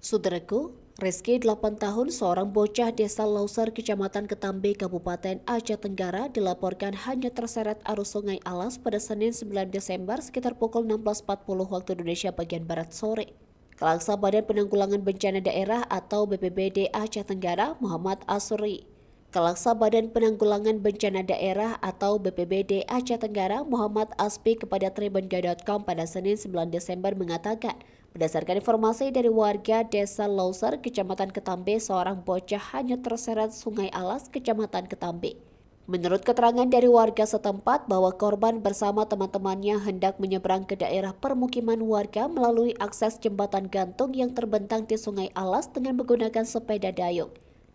Saudaraku, Rizky 8 tahun seorang bocah desa Lauser Kecamatan Ketambe Kabupaten Aceh Tenggara dilaporkan hanya terseret arus Sungai Alas pada Senin 9 Desember sekitar pukul 16.40 waktu Indonesia bagian Barat sore. Kepala Badan Penanggulangan Bencana Daerah atau BPBD Aceh Tenggara Muhammad Asuri. Kepala Badan Penanggulangan Bencana Daerah atau BPBD Aceh Tenggara Muhammad Aspi kepada Tribunnews.com pada Senin 9 Desember mengatakan, berdasarkan informasi dari warga desa Lauser, Kecamatan Ketambe, seorang bocah hanya terseret Sungai Alas, Kecamatan Ketambe. Menurut keterangan dari warga setempat bahwa korban bersama teman-temannya hendak menyeberang ke daerah permukiman warga melalui akses jembatan gantung yang terbentang di Sungai Alas dengan menggunakan sepeda dayung.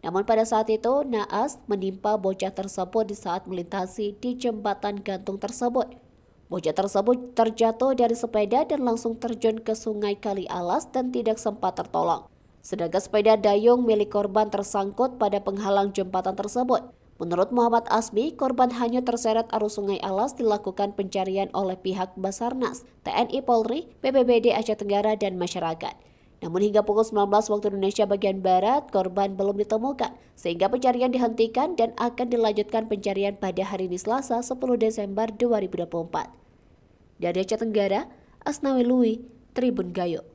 Namun pada saat itu, naas menimpa bocah tersebut di saat melintasi di jembatan gantung tersebut. Bocah tersebut terjatuh dari sepeda dan langsung terjun ke sungai Kali Alas dan tidak sempat tertolong. Sedangkan sepeda dayung milik korban tersangkut pada penghalang jembatan tersebut. Menurut Muhammad Asmi, korban hanya terseret arus Sungai Alas. Dilakukan pencarian oleh pihak Basarnas, TNI Polri, BPBD Aceh Tenggara, dan masyarakat. Namun hingga pukul 19 waktu Indonesia bagian Barat, korban belum ditemukan, sehingga pencarian dihentikan dan akan dilanjutkan pencarian pada hari ini Selasa 10 Desember 2024. Dari Aceh Tenggara, Asnawi Lui, Tribun Gayo.